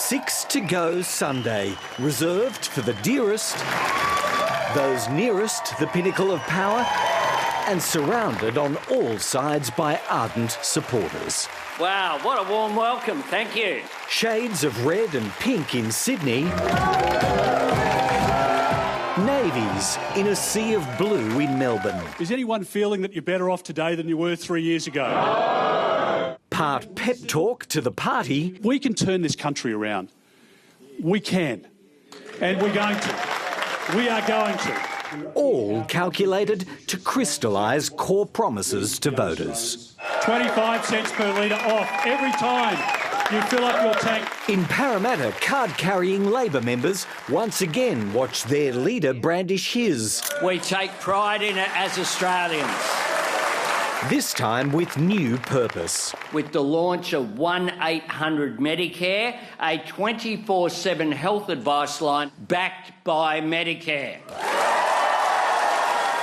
6 to go Sunday, reserved for the dearest, those nearest the pinnacle of power, and surrounded on all sides by ardent supporters. Wow, what a warm welcome, thank you. Shades of red and pink in Sydney, navies in a sea of blue in Melbourne. Is anyone feeling that you're better off today than you were 3 years ago? Part pep talk to the party. We can turn this country around. We can. And we're going to. We are going to. All calculated to crystallise core promises to voters. 25 cents per litre off every time you fill up your tank. In Parramatta, card-carrying Labor members once again watched their leader brandish his. We take pride in it as Australians. This time with new purpose. With the launch of 1-800 Medicare, a 24/7 health advice line backed by Medicare.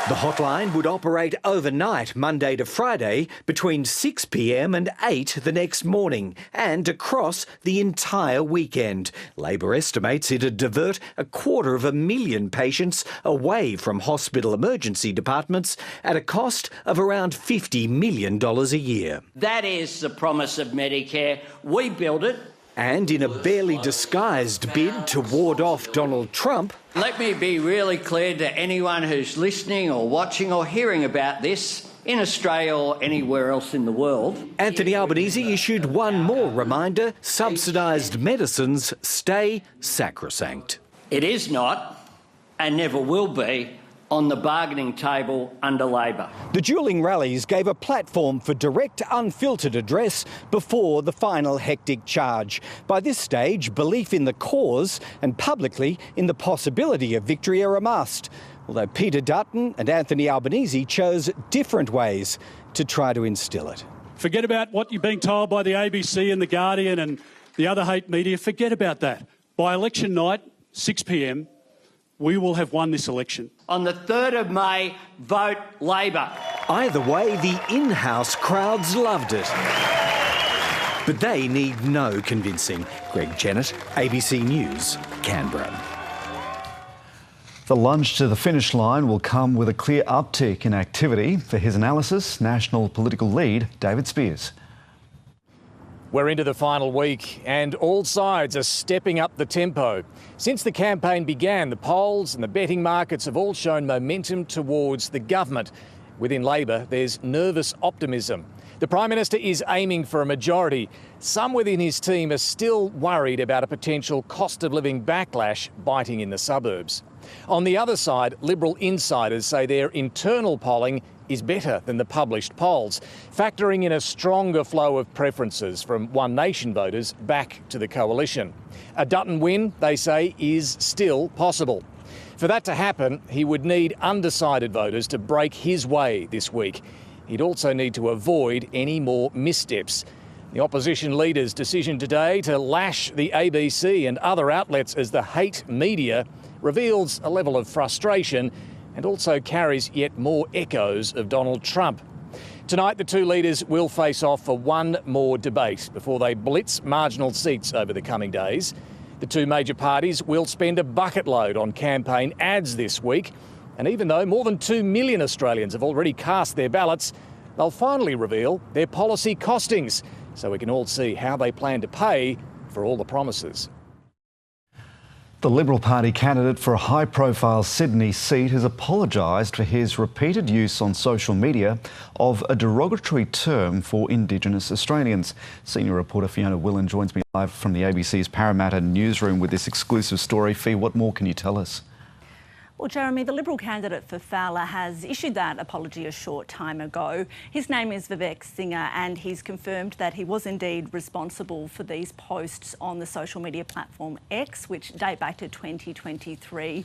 The hotline would operate overnight, Monday to Friday, between 6 p.m. and 8 the next morning, and across the entire weekend. Labor estimates it'd divert 250,000 patients away from hospital emergency departments at a cost of around $50 million a year. That is the promise of Medicare. We built it. And in a barely disguised bid to ward off Donald Trump... Let me be really clear to anyone who's listening or watching or hearing about this in Australia or anywhere else in the world. Anthony Albanese issued one more reminder: subsidised medicines stay sacrosanct. It is not, and never will be, on the bargaining table under Labor. The duelling rallies gave a platform for direct, unfiltered address before the final hectic charge. By this stage, belief in the cause and publicly in the possibility of victory are a must, although Peter Dutton and Anthony Albanese chose different ways to try to instil it. Forget about what you're being told by the ABC and the Guardian and the other hate media. Forget about that. By election night, 6 p.m, we will have won this election. On the 3rd of May, vote Labor. Either way, the in-house crowds loved it. But they need no convincing. Greg Jennett, ABC News, Canberra. The lunge to the finish line will come with a clear uptick in activity. For his analysis, national political lead David Speers. We're into the final week and all sides are stepping up the tempo. Since the campaign began, the polls and the betting markets have all shown momentum towards the government. Within Labor, there's nervous optimism. The Prime Minister is aiming for a majority. Some within his team are still worried about a potential cost of living backlash biting in the suburbs. On the other side, Liberal insiders say their internal polling is better than the published polls, factoring in a stronger flow of preferences from One Nation voters back to the coalition. A Dutton win, they say, is still possible. For that to happen, he would need undecided voters to break his way this week. He'd also need to avoid any more missteps. The opposition leader's decision today to lash the ABC and other outlets as the hate media reveals a level of frustration and also carries yet more echoes of Donald Trump. Tonight, the two leaders will face off for one more debate before they blitz marginal seats over the coming days. The two major parties will spend a bucket load on campaign ads this week, and even though more than 2 million Australians have already cast their ballots, they'll finally reveal their policy costings, so we can all see how they plan to pay for all the promises. The Liberal Party candidate for a high-profile Sydney seat has apologised for his repeated use on social media of a derogatory term for Indigenous Australians. Senior reporter Fiona Willan joins me live from the ABC's Parramatta newsroom with this exclusive story. Fee, what more can you tell us? Well, Jeremy, the Liberal candidate for Fowler has issued that apology a short time ago. His name is Vivek Singer, and he's confirmed that he was indeed responsible for these posts on the social media platform X, which date back to 2023.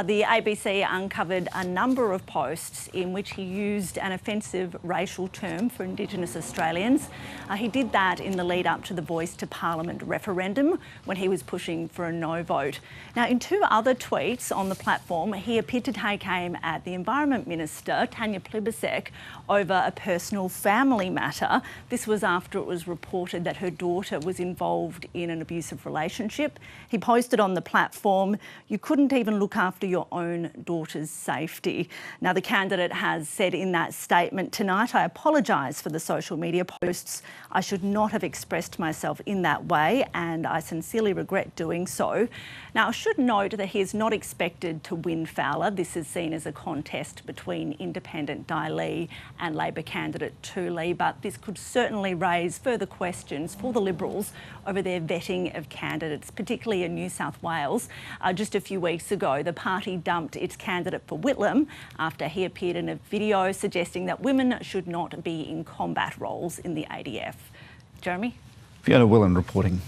The ABC uncovered a number of posts in which he used an offensive racial term for Indigenous Australians. He did that in the lead up to the Voice to Parliament referendum when he was pushing for a no vote. Now, in two other tweets on the platform, he appeared to take aim at the Environment Minister, Tanya Plibersek, over a personal family matter. This was after it was reported that her daughter was involved in an abusive relationship. He posted on the platform, "You couldn't even look after your own daughter's safety." Now, the candidate has said in that statement tonight, "I apologise for the social media posts. I should not have expressed myself in that way, and I sincerely regret doing so." Now, I should note that he is not expected to win Fowler. This is seen as a contest between independent Di Lee and Labor candidate Tu Lee, but this could certainly raise further questions for the Liberals over their vetting of candidates, particularly in New South Wales. Just a few weeks ago, the party dumped its candidate for Whitlam after he appeared in a video suggesting that women should not be in combat roles in the ADF. Jeremy? Fiona Willan reporting.